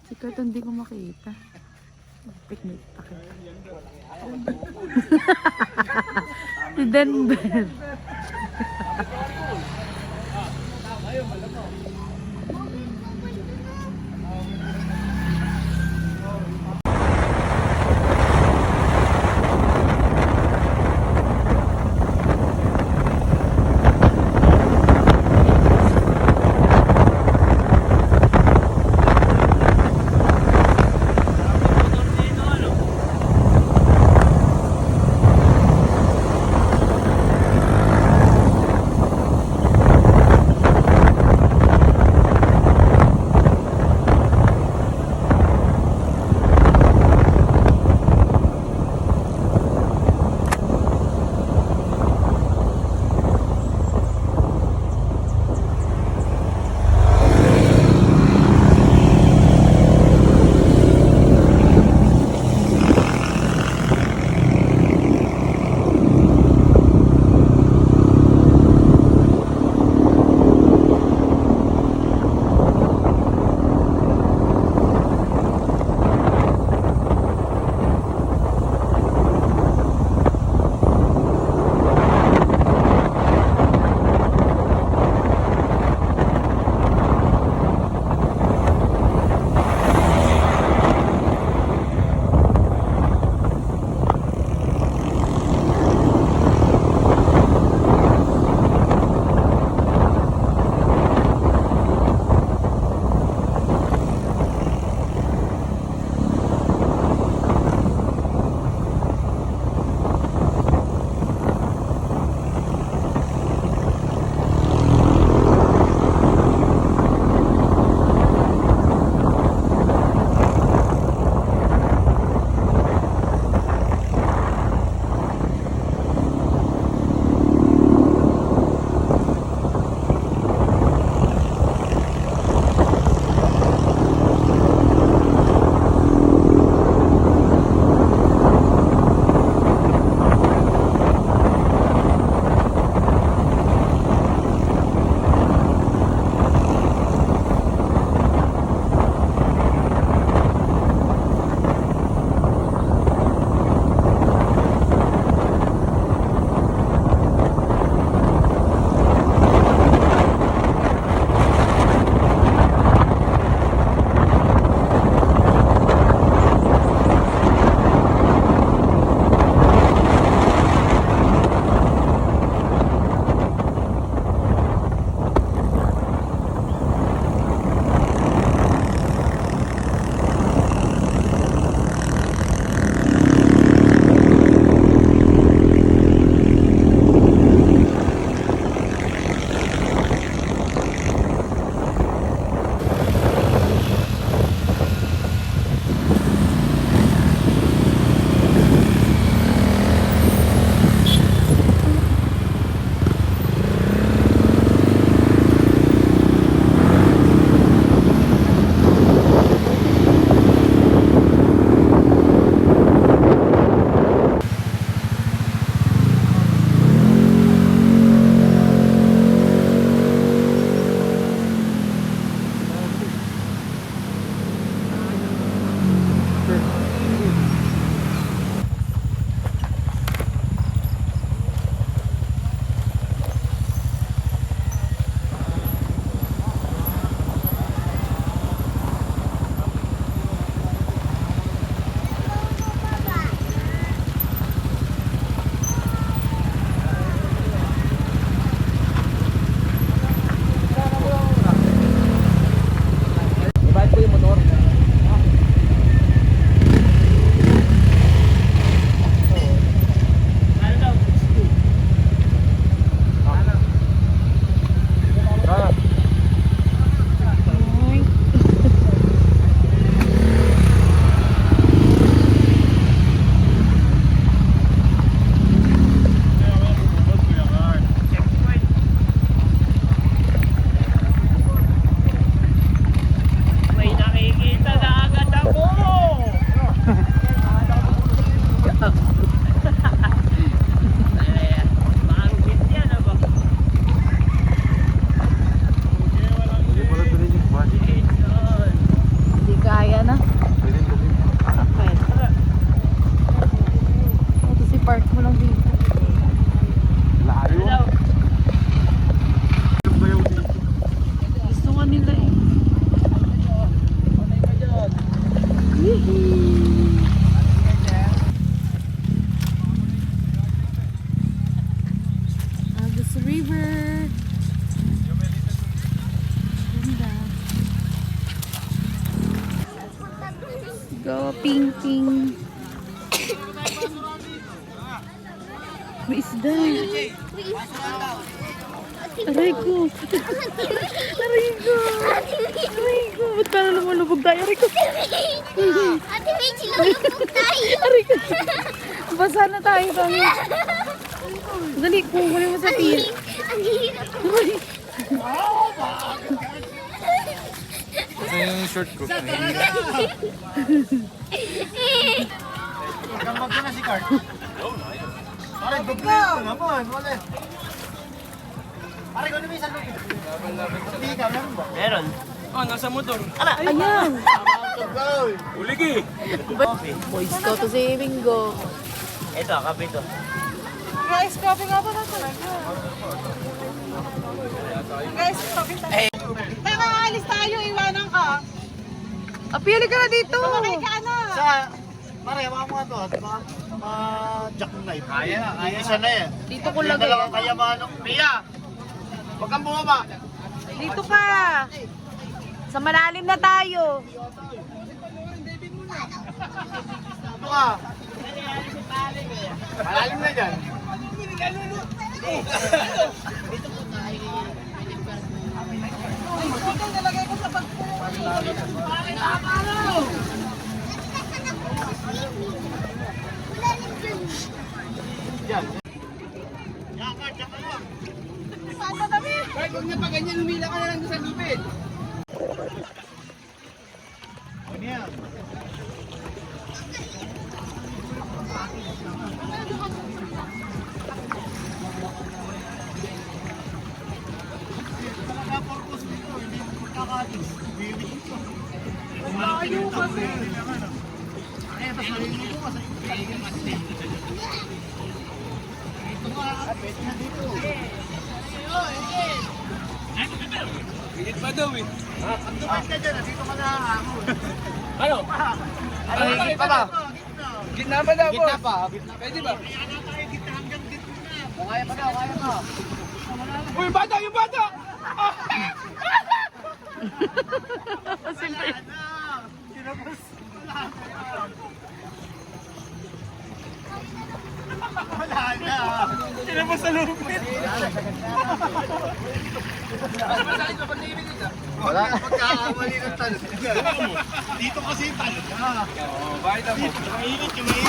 Sikat hindi ko makita. Picnic takip. Si Denver. ping. May isda. Aray ko. Aray ko. Aray ko. Ba't ka na lumalubog tayo? Aray ko. Ate Mitch, lumulubog tayo. Aray ko. Basa na tayo kami. Dali, kukunin mo sa pier. Ang hirap. Ito yung short ko. Gambag ko na si Cart. Pare, doble ito naman. Wala. Pare, kung may isang doble. Hindi ka, meron ba? Meron. Oh, nasa motor. Ayan. Uligi. Boy Scout to si Bingo. Ito, kape ito. Guys, coffee nga ba na talaga? Guys, coffee tayo. Teka, alis tayo, iwanan ka. Apili ka na dito. Kumakay ka na. Sa, pare, hawakan mo nga to. Baka ma-jack na ito. Kaya na, kaya isa na yan. Dito ko Yung lagay. dalawang kayamanong. Pia! Huwag kang bumaba. Dito ka. Sa malalim na tayo. Ito ka. Malalim na dyan. Nalagay ko sa bag ko. Yan. Yan, Cart, jack ka lang. Saan ba kami? Huwag na pa ganyan, humila ka na lang sa lupit. Ano yan? Talaga purpose dito, hindi mo magkakatis. Bibig ito. Malayo kasi. Kaya tapos nalilig ko kasi. Ito nga, pwede na dito. Higit pa daw eh. Pagduman ka dyan, dito ka na ahon. Ano? Ano, higit pa ba? Gitna pa daw, Gitna pa. Pwede ba? Kaya na tayo gitna hanggang gitna. Kaya pa daw, kaya pa. Uy, bata! Yung bata! Wala na. Tinapos. Wala na. Wala na. Tinapos sa lupit. Wala. Pagkakamali ng talo. Dito kasi yung talo na. Oo, bakit ako? Dito, mainit yung mainit.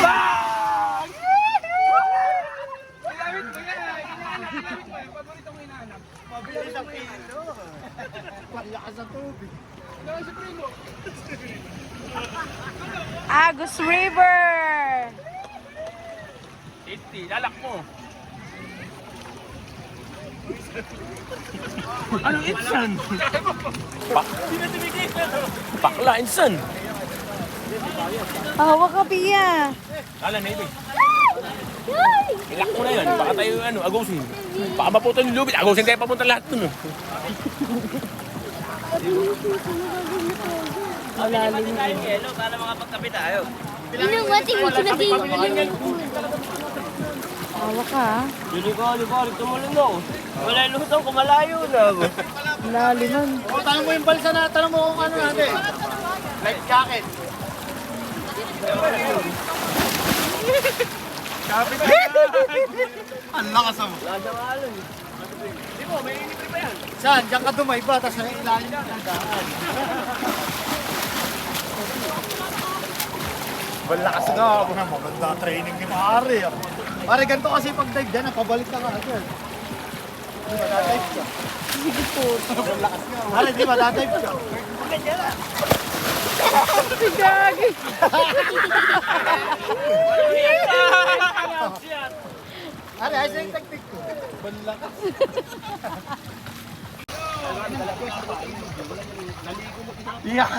Inamit ko yan. Inamit ko yan. Paborito ko inaanap. Mabilis ang pilo. Palakas sa tubig. Agus River. 80, lalak mo. Anong insan? Bakla insan. Hawak ka, Pia. Kala na ito. Ilak mo na yun. Baka tayo agusin. Baka maputan yung lubid. Agusin tayo papunta lahat dun. Malalim na. Hello, para makapagkape tayo. Inumati mo na din. Hawak ka. Ligo, tumulong ako. Wala yung lutong, kumalayo na. Laliman. O, tanong mo yung balsa na. Tanong mo kung ano natin. Life jacket. Kapit na. Ang lakas mo. Di mo, may libre pa yan. Saan? Diyan ka dumay ba? Tapos sa ilalim na nandaan. Malakas na. Maganda training ni Mari. Mari, ganito kasi pag dive dyan, pabalik ka agad. Di ba, dadive ka? Sige po. Malakas nga. Mari, di ba, dadive ka? Si Gagi. Mari, ayos na yung teknik ko. Malakas. Yeah.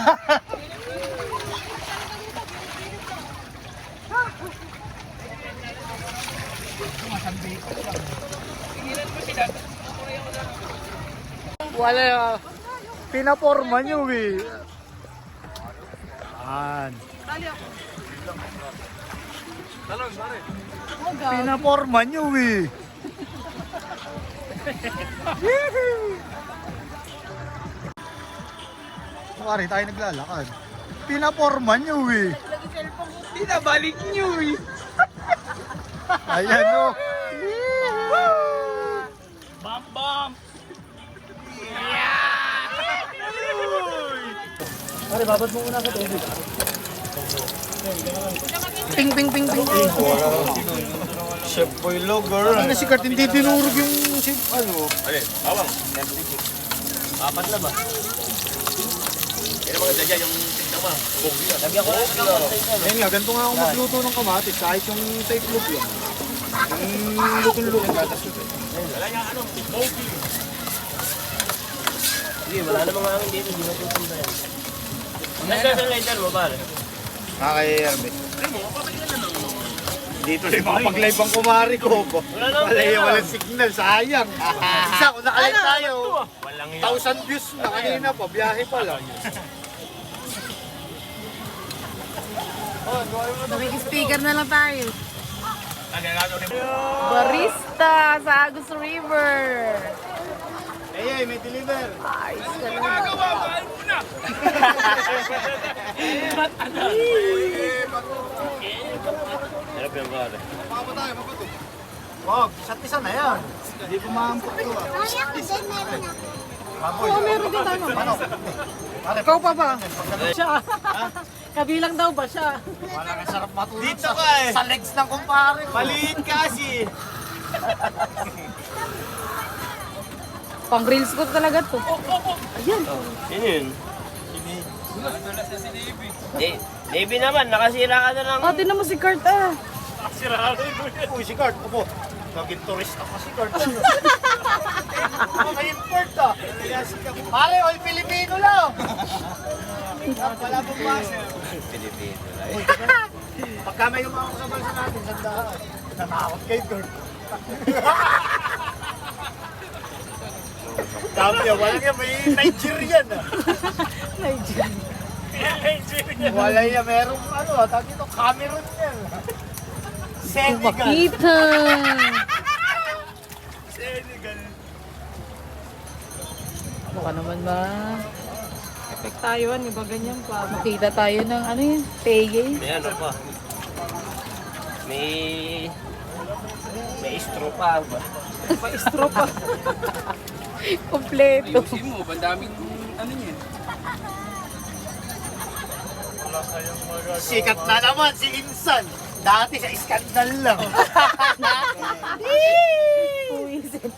Wala. Pinaporma nyo eh. Yan. Pinaporma nyo eh. Pare, tayo naglalakad. Pinaporma nyo eh. Pinabalik niyo eh. Ayan o. Bam bam. Pare, babad mo muna ako tubig. Ping, ping, ping, ping. Chef Boy Logger. Ano si Kurt, hindi tinurog yung ano. Alin, bawang. Apat na ba? Kaya mga dyan yung tignan mo. Bogi yan. Lagyan ko lang ng Ayun nga, ganito nga ako magluto ng kamatis. Kahit yung take look lang. Yung lutong-lutong. Wala niya ano, bogi. Hindi, wala namang hangin dito, hindi natutunda yan. Nasa sa lighter mo, pare? Kay Herbe. Dito rin makapag-live ang kumari ko. Walang signal, sayang. Isa, kung nakalive tayo, Walang yan. 1,000 views na kanina pa, biyahe pa lang. Nakikispeaker na lang tayo. Nagagato rin. Barista sa Agus River. Ay, may deliver. Ayos ka na. Gagawa, mahal mo na. Hirap yan, pare. Wag, isa't isa na yan. Hindi pa maampot ko. Mami, ako din meron na. Baboy. Oo, meron din tayo. Manok. Pare, Ikaw pa ba? Siya. Kabilang daw ba siya? wala kang sarap matulog Dito sa, ka eh. sa legs ng kumpare ko. Maliit kasi. Pang reels ko talaga to. Ayan. Sino yun? Navy naman, nakasira ka na lang. Oh, tinan mo si Kurt ah. Uy, si Kurt, opo. Naging turista ka si Kurt. May import ah. Pare, all Filipino lang. Wala pong base. Pilipino lang. Pagka may umawak sa bansa natin, sandaan. Natakot kay Kurt. Dami yan, walang yan, may Nigerian ah. Nigeria. Wala yan, merong ano, tawag ito, Cameroon yan. Senegal. Makita. Senegal. Baka naman ba? Effect tayo, iba ganyan pa. Makita tayo ng ano yun, pege. May ano pa. May istro pa ba? Pa-istro pa. Kompleto. mo, bandaming ano niya. Sikat na naman si Insan. Dati sa iskandal lang. Puwisit.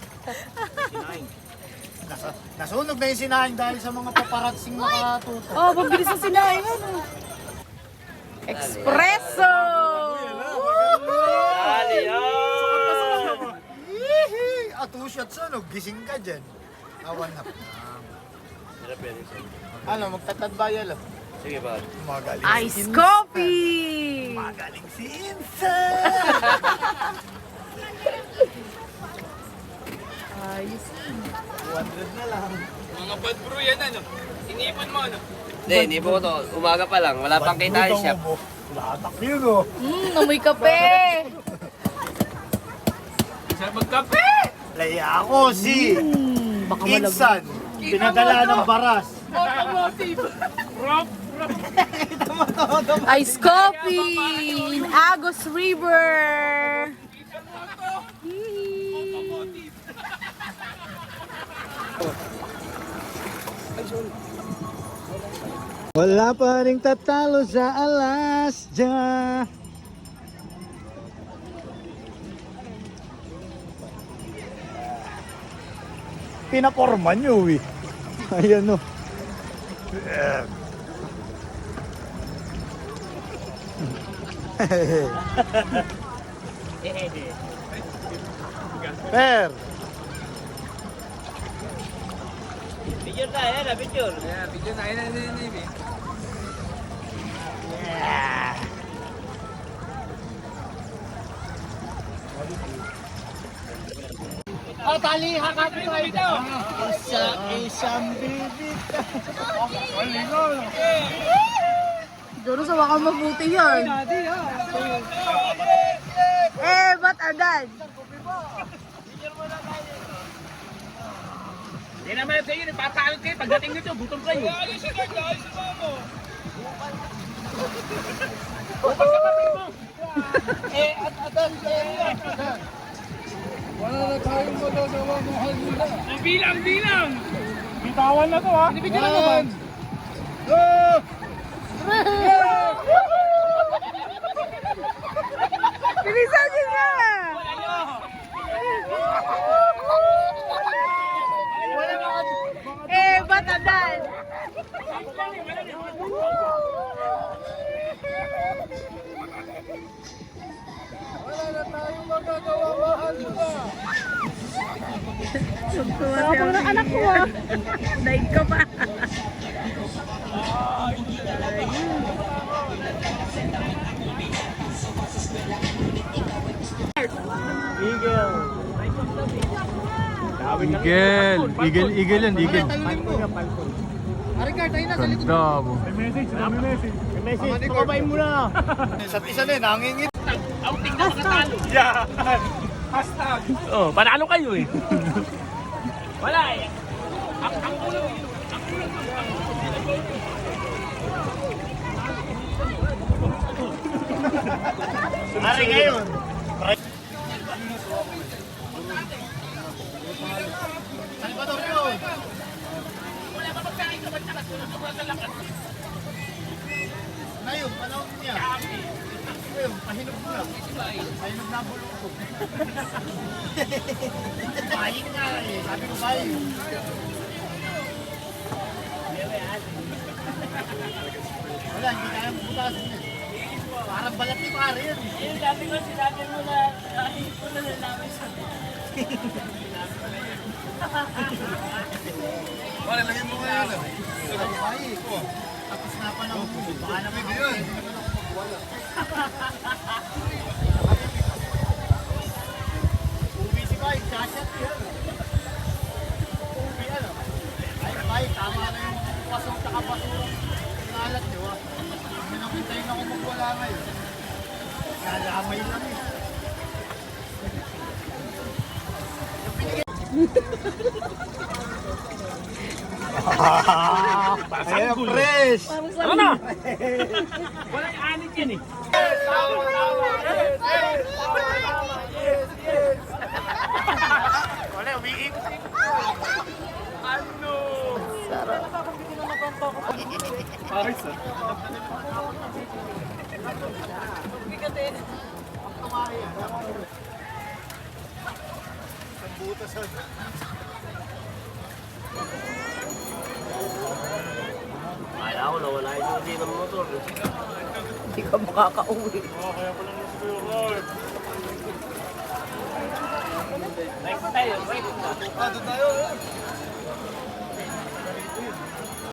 Nasunog na yung sinahin dahil sa mga paparatsing nakatuto. Oh, pabilis na sinahin. Ano? Espresso! Dali, At 2 shots ano, gising ka dyan. Awan na. Hirap yan, isa. Ano, magtatadbaya lang. Sige, pare. Magaling Ice coffee! Magaling si Insan! Ayos. 200 na lang. Mga bad bro yan ano. Inipon mo ano. Hindi, hindi po to. Umaga pa lang. Wala pang kita yung shop. Latak yun oh. Amoy kape! Sa magkape. Laya ako si Baka malabo. Insan. Pinadala ng baras. Automotive. Rock. Ice coffee in Agus River! Wala pa ring tatalo sa Alasja. Pinaporma nyo eh. Ayan o. Per. Picture tayo, na picture. Yeah, bigyan na yun na Navy. Isang bibita. Siguro sa wakang mabuti yan. Eh, ba't agad? Hindi naman sa iyo, papakit kayo. Pagdating nito, gutom kayo. Bilang! Bitawan na to ha. Binibigyan na naman. Bilisan niyo na! Batadan! Wala na tayong magagawa, mahal mo na. Sarap mo ng anak ko ah! Daig ka pa! Eagle yan, eagle. Ganda mo. May message, kumain mo na. Isa't isa na eh, nangingit. Outing na makatalo. Yan! Hashtag! Oh, panalo kayo eh. Wala eh. Ang ulo. Ari ngayon. Salvador yun. Ngayon, panahon niya. Ngayon, pahinog mo lang. Pahinog na bulong. Bayin nga eh. Sabi ko bayin. Wala, hindi kaya butasin niya. Parang balat ni pare yan. Yung dati ko sinabi mo na kahit ko na nalaman sa Wala, lagyan mo nga yun. Bayin. Tapos na pa ng baka naman yun. Ubi si Bay, shashat yun. Ubi ano? Ay, Bay, tama na yung pasok tsaka basurang nalat nyo ah. Hindi na kintayin ako magwala ngayon. Kalamay lang eh. Ayan, fresh! Ano na? Walang anit yan eh. Wala, umiik. Ano? Ayos ah. Kala ko nawala yung susi ng motor. Hindi ka makakauwi. Next tayo, wait. Doon tayo.